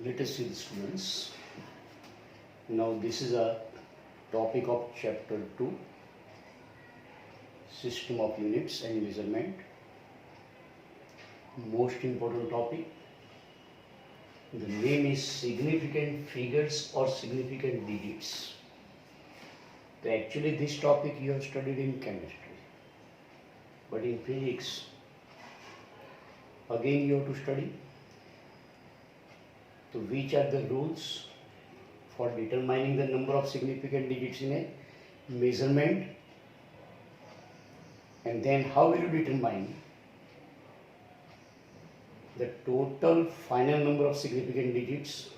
Let us see the students. Now this is a topic of chapter 2, system of units and measurement. Most important topic. The name is significant figures or significant digits. So actually this topic you have studied in chemistry, but in physics again you have to study. So which are the rules for determining the number of significant digits in a measurement, and then how will you determine the total final number of significant digits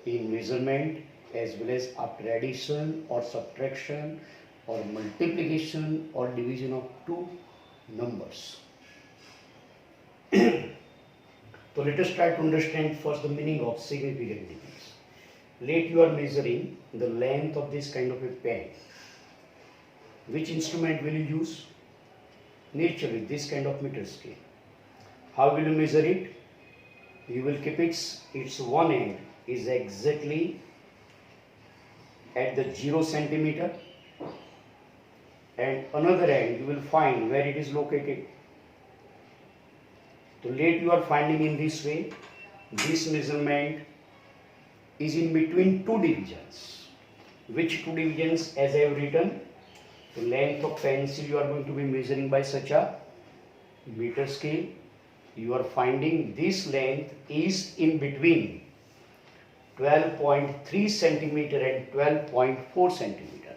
in measurement, as well as after addition or subtraction or multiplication or division of two numbers. So let us try to understand first the meaning of significant digits. Let you are measuring the length of this kind of a pen. Which instrument will you use? Naturally, this kind of meter scale. How will you measure it? You will keep its one end is exactly at the 0 centimeter, and another end you will find where it is located. So let you are finding in this way, this measurement is in between two divisions. Which two divisions? As I have written, the length of pencil you are going to be measuring by such a meter scale. You are finding this length is in between 12.3 centimeter and 12.4 centimeter.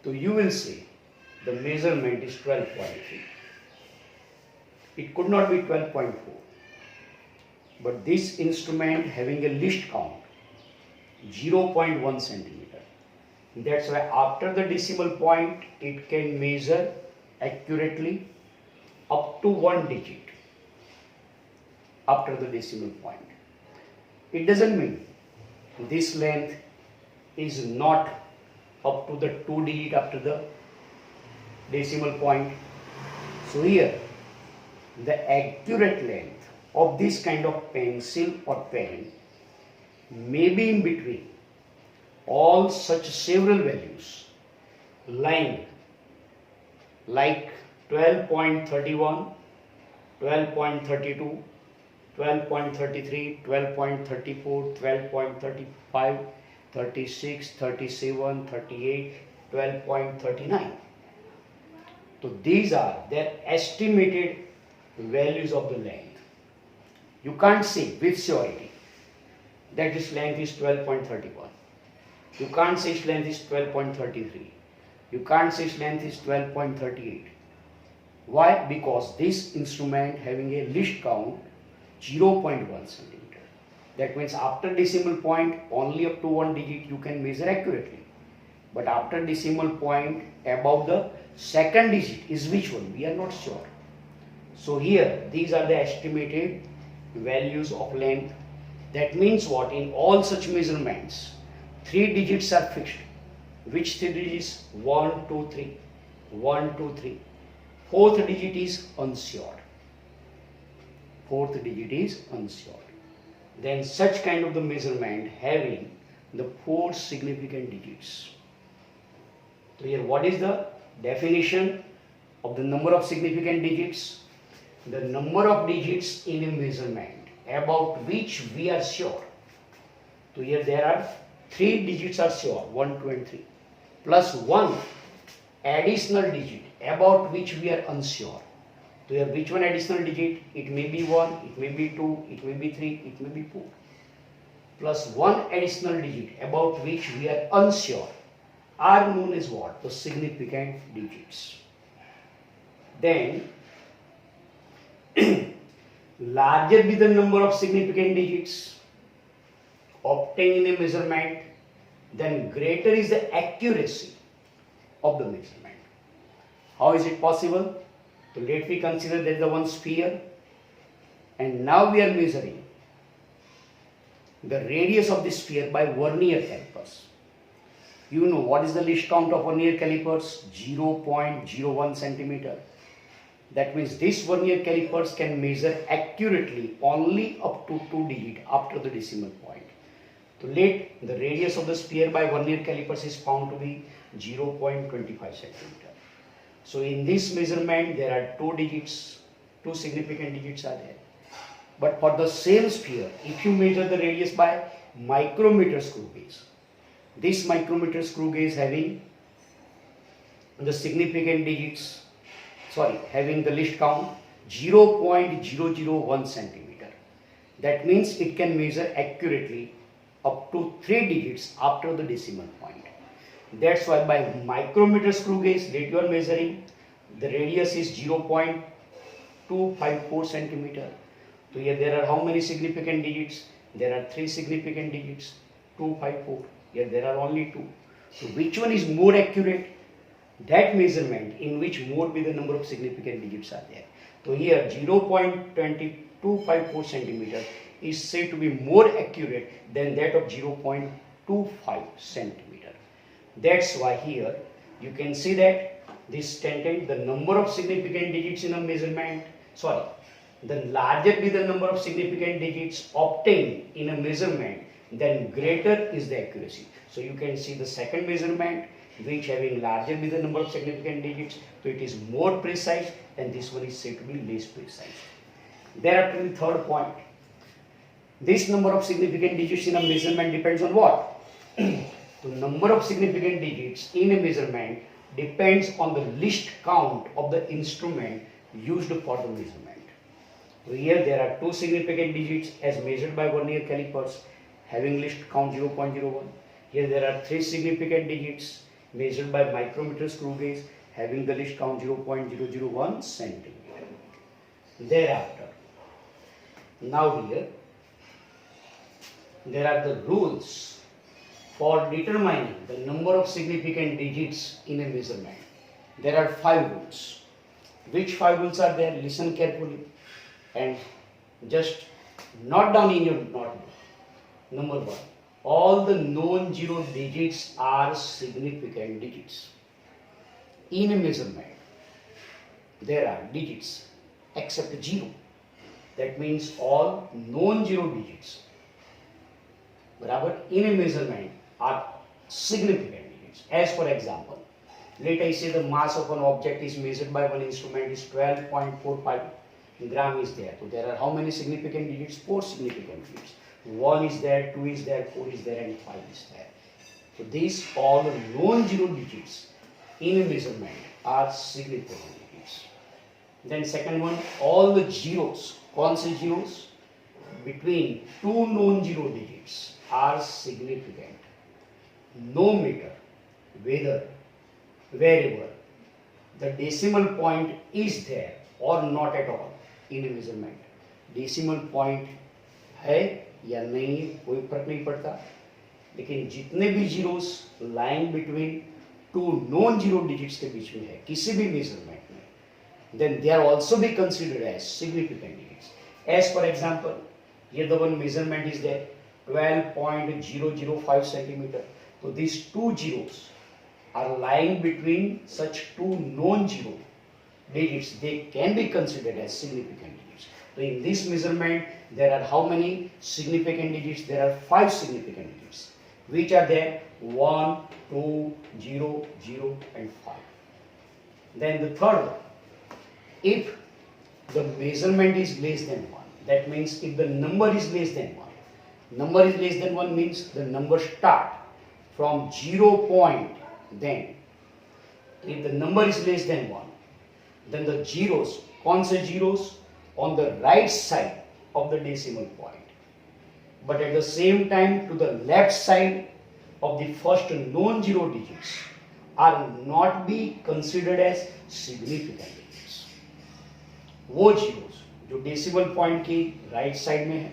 So you will see the measurement is 12.3. It could not be 12.4. But this instrument having a least count 0.1 centimeter. That's why after the decimal point it can measure accurately up to 1 digit after the decimal point. It doesn't mean this length is not up to the 2 digit after the decimal point. So here the accurate length of this kind of pencil or pen may be in between all such several values lying like 12.31, 12.32, 12.33, 12.34, 12.35, 36, 37, 38, 12.39. So these are their estimated values of the length. You can't say with surety that its length is 12.31. You can't say its length is 12.33. You can't say its length is 12.38. Why? Because this instrument having a least count 0.1 centimeter. That means after decimal point only up to 1 digit you can measure accurately. But after decimal point above the second digit is which one? We are not sure. So here these are the estimated values of length. That means what? In all such measurements 3 digits are fixed. Which 3 digits? 1, 2, 3. 1, 2, 3. Fourth digit is unsure. Fourth digit is unsure. Then such kind of the measurement having the 4 significant digits. So here what is the definition of the number of significant digits? The number of digits in a measurement about which we are sure. So here there are 3 digits are sure, 1, 2 and 3, plus 1 additional digit about which we are unsure. So here which one additional digit? It may be 1, it may be 2, it may be 3, it may be 4, plus 1 additional digit about which we are unsure are known as what? The significant digits. Then larger be the number of significant digits obtained in a measurement, then greater is the accuracy of the measurement. How is it possible? So let me consider there is the one sphere, and now we are measuring the radius of the sphere by vernier calipers. You know what is the least count of vernier calipers? 0.01 centimeter. That means this vernier calipers can measure accurately only up to 2 digits after the decimal point. So let the radius of the sphere by vernier calipers is found to be 0.25 centimeter. So in this measurement there are 2 digits, 2 significant digits are there. But for the same sphere, if you measure the radius by micrometer screw gauge, this micrometer screw gauge having the significant digits, having the least count 0.001 centimeter. That means it can measure accurately up to 3 digits after the decimal point. That's why by micrometer screw gauge that you are measuring, the radius is 0.254 centimeter. So here there are how many significant digits? There are 3 significant digits, 254. Here there are only 2. So which one is more accurate? That measurement in which more be the number of significant digits are there. So here 0.254 centimeter is said to be more accurate than that of 0.25 centimeter. That's why here you can see that this statement, the number of significant digits in a measurement, the larger be the number of significant digits obtained in a measurement, then greater is the accuracy. So you can see the second measurement, which having larger be the number of significant digits, so it is more precise, and this one is said to be less precise. Thereafter, the third point, this number of significant digits in a measurement depends on what? The number of significant digits in a measurement depends on the least count of the instrument used for the measurement. So here there are 2 significant digits as measured by vernier calipers having least count 0.01. Here there are 3 significant digits measured by micrometer screw gauge having the least count 0.001 centimeter. Thereafter, now here there are the rules for determining the number of significant digits in a measurement. There are 5 rules. Which 5 rules are there? Listen carefully and just note down in your notebook. Number 1. All the non-zero digits are significant digits. In a measurement, there are digits except 0. That means all non-zero digits in a measurement are significant digits. As for example, let us say the mass of an object is measured by one instrument is 12.45 gram is there. So there are how many significant digits? 4 significant digits. 1 is there, 2 is there, 4 is there, and 5 is there. So these all non-zero digits in a measurement are significant digits. Then second one, all the zeros, कौन से zeros? Between 2 non-zero digits are significant. No matter wherever the decimal point is there or not at all in a measurement. Decimal point है या नहीं कोई फर्क नहीं पड़ता, लेकिन जितने भी zeros line between 2 non zero digits के बीच में है किसी भी मेजरमेंट में, then they are also be considered as significant digits. As for example, here the one measurement is there 12.005 centimeter. So these 2 zeros are lying between such 2 non-zero digits. They can be considered as significant digits. So in this measurement, there are how many significant digits? There are 5 significant digits, which are there 1, 2, 0, 0, and 5. Then the third one, if the measurement is less than 1, that means if the number is less than 1, number is less than 1 means the number start from 0 point. Then if the number is less than 1, then the zeros, कौन से zeros? On the right side of the decimal point, but at the same time to the left side of the first non-zero digits are not be considered as significant digits. वो zeros जो decimal point की right side में है,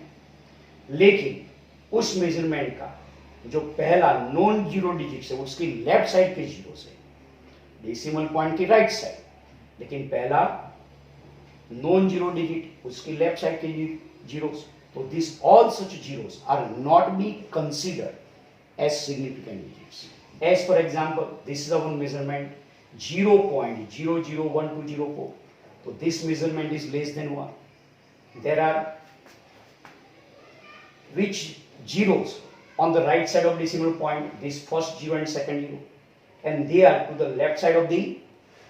लेकिन उस measurement का जो पहला नॉन जीरो डिजिट है उसकी लेफ्ट साइड के जीरो से, डेसिमल पॉइंट की राइट साइड, लेकिन पहला नॉन जीरो डिजिट उसकी लेफ्ट साइड के जीरोस. तो this all such zeros are not be considered as significant digits. As for example, this is one measurement 0.001204. So this measurement is less than 1. There are which zeros on the right side of decimal point, this first 0 and second 0, and they are to the left side of the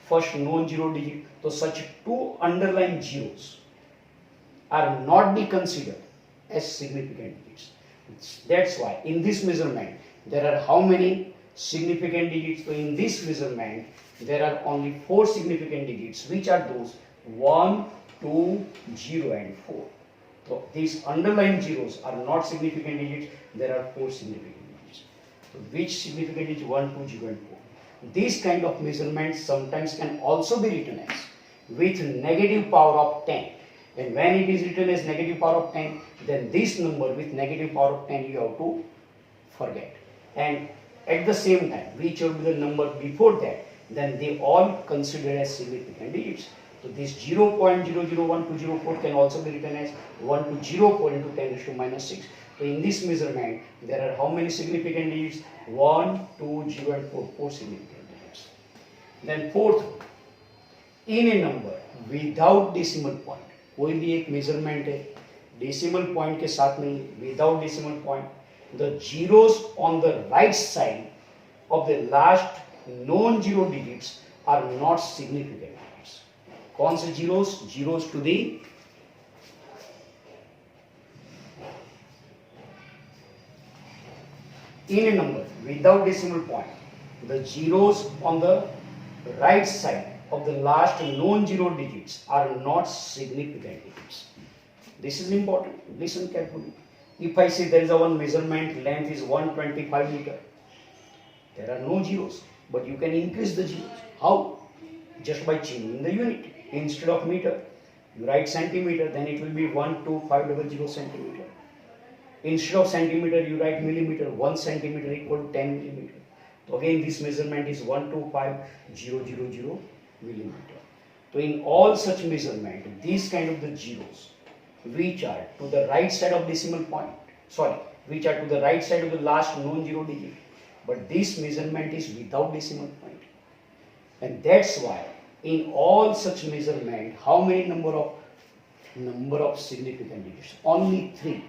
first non-zero digit. So such two underlying zeros are not be considered as significant digits. That's why in this measurement there are how many significant digits? So in this measurement there are only 4 significant digits, which are those 1, 2, 0 and 4. So these underlying zeros are not significant digits. There are 4 significant digits. So which significant digit? 1, 2, 0 and 4. These kind of measurements sometimes can also be written as with negative power of 10. And when it is written as negative power of 10, then this number with negative power of 10 you have to forget. And at the same time, which will be the number before that, then they all considered as significant digits. So this 0.001204 can also be written as 1204 into 10 raised to minus 6. So in this measurement, there are how many significant digits? 1, 2, 0 and 4. 4 significant digits. Then fourth, in a number without decimal point, कोई भी एक measurement है decimal point के साथ नहीं, without decimal point, the zeros on the right side of the last non zero digits are not significant digits. कौन से zeros? Zeros to the in a number without decimal point, the zeros on the right side of the last non-zero digits are not significant digits. This is important. Listen carefully. If I say there is a one measurement, length is 125 meter, there are no zeros, but you can increase the zeros. How? Just by changing the unit. Instead of meter, you write centimeter, then it will be 12500 centimeter. Instead of centimeter, you write millimeter. 1 centimeter equal to 10 millimeter. So again, this measurement is 125,000 millimeter. So in all such measurement, these kind of the zeros, which are to the right side of decimal point, which are to the right side of the last non-zero digit, but this measurement is without decimal point. And that's why in all such measurement, how many number of significant digits? Only 3.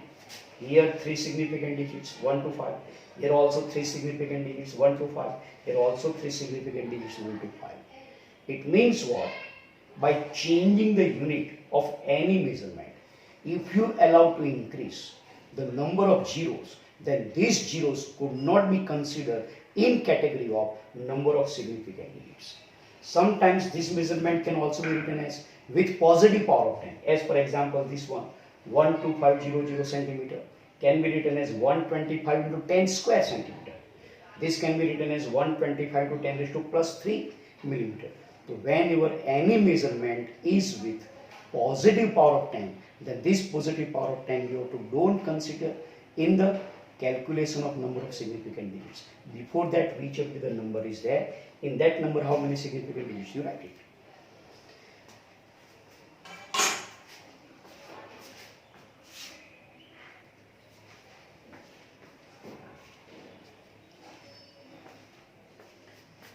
Here 3 significant digits, 1 to 5. Here also 3 significant digits, 1 to 5. Here also 3 significant digits, 1 to 5. It means what? By changing the unit of any measurement, if you allow to increase the number of zeros, then these zeros could not be considered in category of number of significant digits. Sometimes this measurement can also be written as with positive power of 10. As for example, this one, 12500 centimeter can be written as 125 into 10 square centimeter. This can be written as 125 to 10 raised to plus 3 millimeter. So whenever any measurement is with positive power of 10, then this positive power of 10 you have to don't consider in the calculation of number of significant digits. Before that, whichever the number is there, in that number how many significant digits you write it.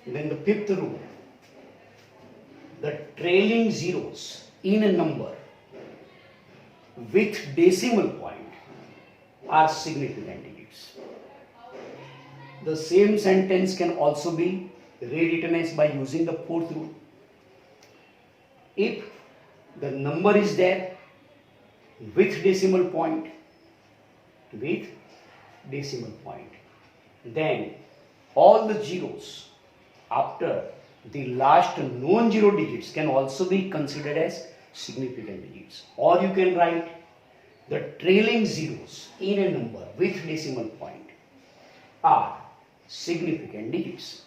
Then the fifth rule, the trailing zeros in a number with decimal point are significant digits. The same sentence can also be rewritten as by using the fourth rule. If the number is there with decimal point, then all the zeros after the last non-zero digits can also be considered as significant digits. Or you can write the trailing zeros in a number with decimal point are significant digits.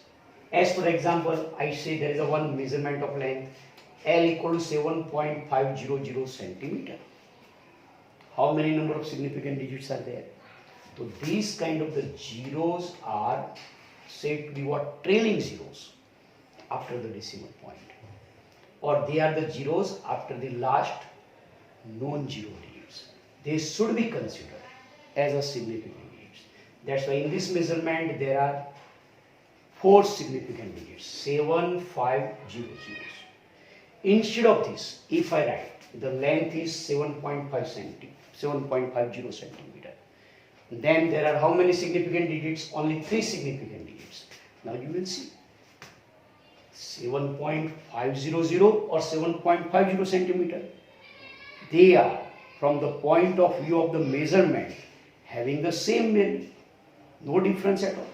As for example, I say there is a one measurement of length L equal to 7.500 centimeter. How many number of significant digits are there? So these kind of the zeros are said to be what? Trailing zeros after the decimal point, or they are the zeros after the last non-zero digits. They should be considered as a significant digits. That's why in this measurement there are 4 significant digits, 7, 5, 0 zeros. instead of this, if I write the length is 7.50 centimeter, then there are how many significant digits? Only 3 significant digits. Now you will see 7.500 or 7.50 centimeter. They are, from the point of view of the measurement, having the same value, no difference at all.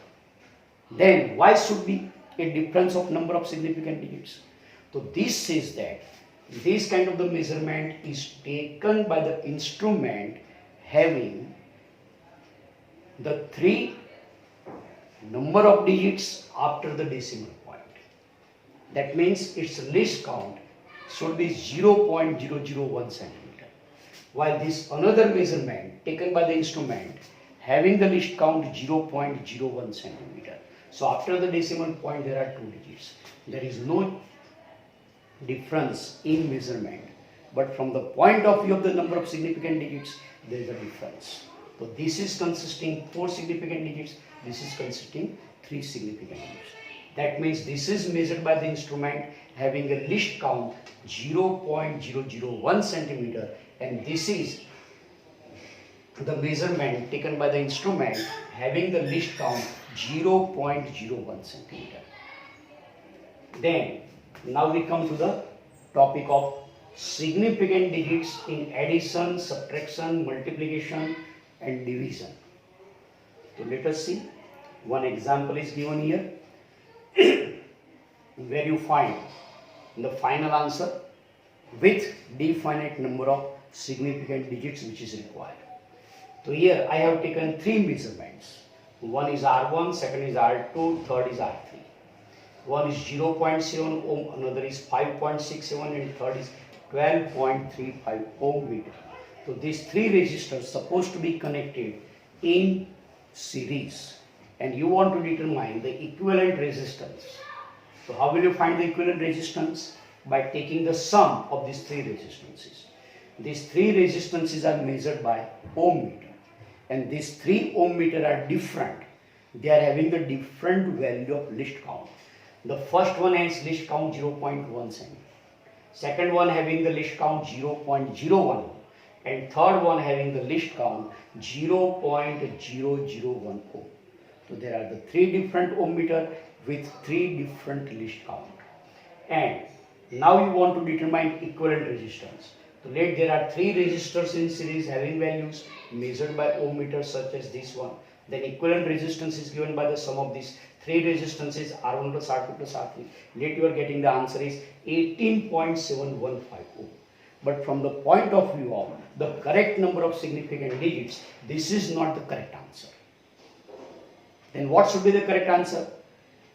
Then why should be a difference of number of significant digits? So this says that this kind of the measurement is taken by the instrument having the 3 number of digits after the decimal point. That means its least count should be 0.001 centimeter. While this another measurement taken by the instrument having the least count 0.01 centimeter. So after the decimal point there are 2 digits. There is no difference in measurement, but from the point of view of the number of significant digits there is a difference. So this is consisting 4 significant digits, this is consisting 3 significant digits. That means this is measured by the instrument having a least count 0.001 centimeter, and this is the measurement taken by the instrument having the least count 0.01 centimeter. Then now we come to the topic of significant digits in addition, subtraction, multiplication and division. So let us see. One example is given here where you find the final answer with definite number of significant digits which is required. So here I have taken 3 measurements. One is R1, second is R2, third is R3. One is 0.7 ohm, another is 5.67 and third is 12.35 ohm meter. So these 3 resistors supposed to be connected in series, and you want to determine the equivalent resistance. So how will you find the equivalent resistance? By taking the sum of these 3 resistances. These 3 resistances are measured by ohm meter, and these 3 ohm meter are different. They are having the different value of least count. The first one has least count 0.1 centimeter, second one having the least count 0.01, and third one having the least count 0.001 ohm. So there are the 3 different ohm meter with 3 different least count. And now you want to determine equivalent resistance. So let there are 3 resistors in series having values measured by ohm meter such as this one. Then equivalent resistance is given by the sum of these 3 resistances R1 plus R2 plus R3. Let you are getting the answer is 18.715 ohm. But from the point of view of the correct number of significant digits, this is not the correct answer. Then what should be the correct answer?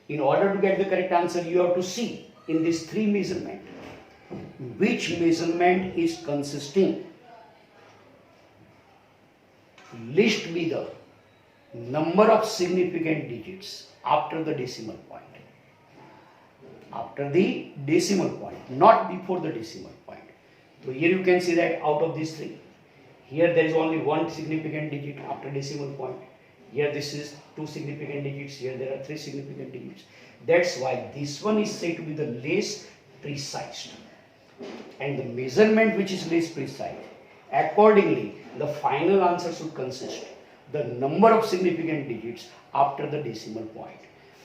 In order to get the correct answer, you have to see in these 3 measurements which measurement is consisting least be the number of significant digits after the decimal point. After the decimal point, not before the decimal point. So here you can see that out of these 3, here there is only 1 significant digit after decimal point. Here this is 2 significant digits, here there are 3 significant digits. That's why this one is said to be the least precise. And the measurement which is least precise, accordingly the final answer should consist the number of significant digits after the decimal point.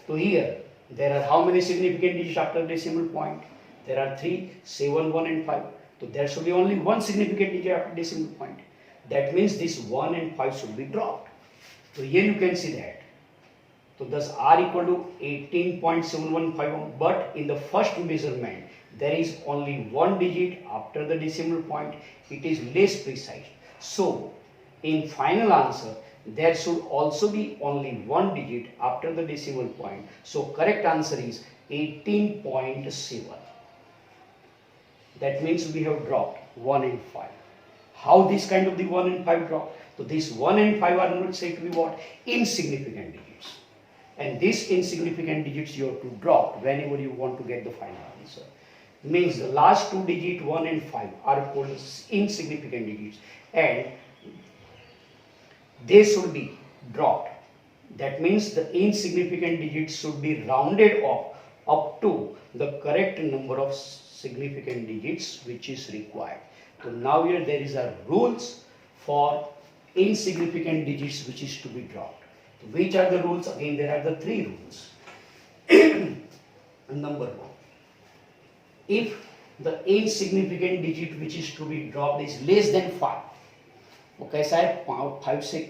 So here there are how many significant digits after the decimal point? There are 3, 7, 1 and 5. So there should be only 1 significant digit after decimal point. That means this 1 and 5 should be dropped. So here you can see that. So thus R equal to 18.715 ohm, but in the first measurement there is only 1 digit after the decimal point. It is less precise. So in final answer there should also be only 1 digit after the decimal point. So correct answer is 18.7. That means we have dropped 1 and 5. How this kind of the 1 and 5 drop? So this 1 and 5 are not said to be what? Insignificant digits. And these insignificant digits you have to drop whenever you want to get the final answer. Means the last 2 digits 1 and 5 are called insignificant digits, and they should be dropped. That means the insignificant digits should be rounded off up to the correct number of significant digits which is required. So now here there is a rules for insignificant digits which is to be dropped. So which are the rules? Again, there are the three rules. Number one, if the insignificant digit which is to be dropped is less than 5, वो कैसा है 5 से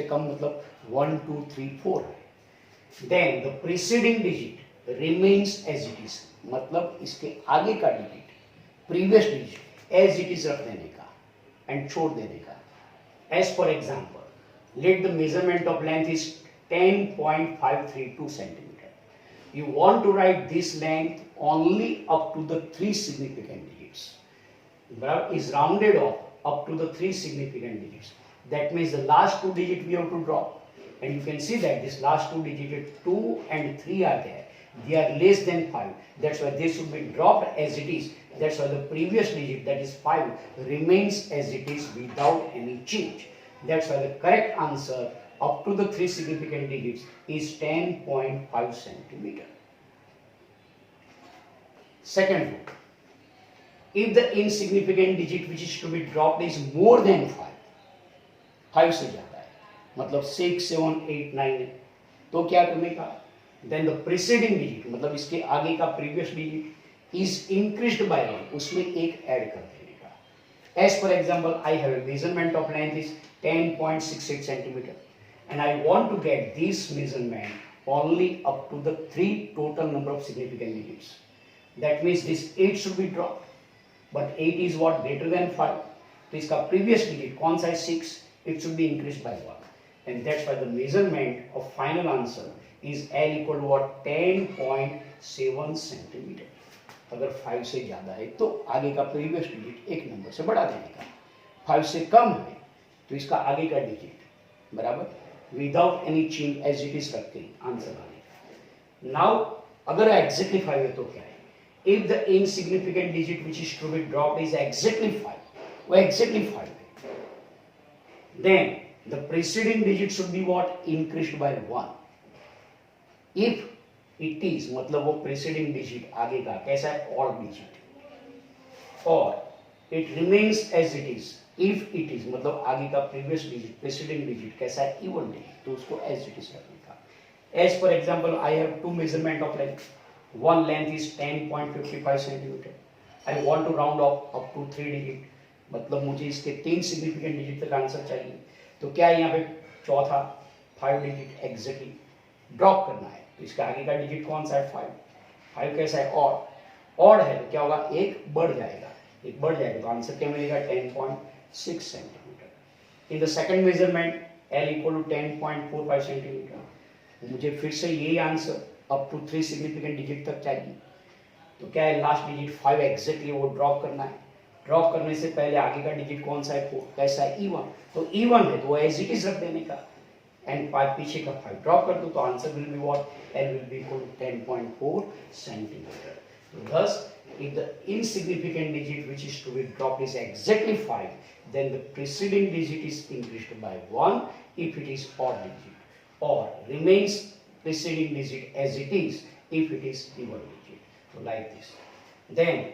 कम मतलब 1 2 3 4 है, then the preceding digit remains as it is, मतलब इसके आगे का digit previous digit as it is रख देने का and छोड़ देने का. As for example, let the measurement of length is 10.532 centimeter. You want to write this length only up to the 3 significant digits. Is rounded off up to the 3 significant digits. That means the last 2 digits we have to drop. And you can see that this last 2 digits 2 and 3 are there. They are less than 5. That's why they should be dropped as it is. That's why the previous digit, that is 5, remains as it is without any change. That's why the correct answer up to the 3 significant digits is 10.5 centimeter. Second rule, if the insignificant digit which is to be dropped is more than 5 से ज़्यादा है, मतलब 6, 7, 8, 9 है, तो क्या करने का? Then the preceding digit, मतलब इसके आगे का previous digit is increased by 1, उसमें एक ऐड कर देने का. As for example, I have a measurement of length is 10.68 centimeter and I want to get this measurement only up to the 3 total number of significant digits. That means this 8 should be dropped, but 8 is what, greater than 5. तो इसका previous digit कौन सा है 6, it should be increased by 1, and that's why the measurement of final answer is L equal to what, 10.7 centimeter. अगर 5 से ज़्यादा है तो आगे का previous digit एक नंबर से बढ़ा देने का, 5 से कम है तो इसका आगे का digit बराबर without any change as it is रख के आंसर आने का. Now अगर exactly 5 है तो क्या है? If the insignificant digit which is to be dropped is exactly 5, वो exactly 5 है, then the preceding digit should be what, increased by 1. If it is, मतलब वो preceding digit आगे का कैसा है, odd digit, or it remains as it is. If it is, मतलब आगे का previous digit, preceding digit कैसा है, even digit, तो उसको as it is रखने का. As for example, I have 2 measurement of length. One length is 10.55 centimeter. I want to round off up to 3 digit. मतलब मुझे इसके 3 significant digit तक आंसर चाहिए. तो क्या है यहाँ पे चौथा 5 digit exactly ड्रॉप करना है. तो इसका आगे का डिजिट कौन सा है, 5 कैसा है, ऑड है, तो क्या होगा, एक बढ़ जाएगा तो आंसर क्या मिलेगा, 10.6 centimetre. In the second measurement L equal to 10.45 centimetre. मुझे फिर से यही answer up to 3 significant digit तक चाहिए. तो क्या है, लास्ट डिजिट 5 एग्जैक्टली वो ड्रॉप करना है. ड्रॉप करने से पहले आगे का डिजिट कौन सा है, 4, कैसा है, इवन. तो इवन है तो वो एज इट इज रख देने का, एंड 5 पीछे का 5 ड्रॉप कर दो तो answer will be what, L will be equal to 10.4 centimeter. Thus, if the insignificant digit which is to be dropped is exactly 5, then the preceding digit is increased by 1 if it is odd digit, or remains preceding digit as it is if it is even digit. So like this. Then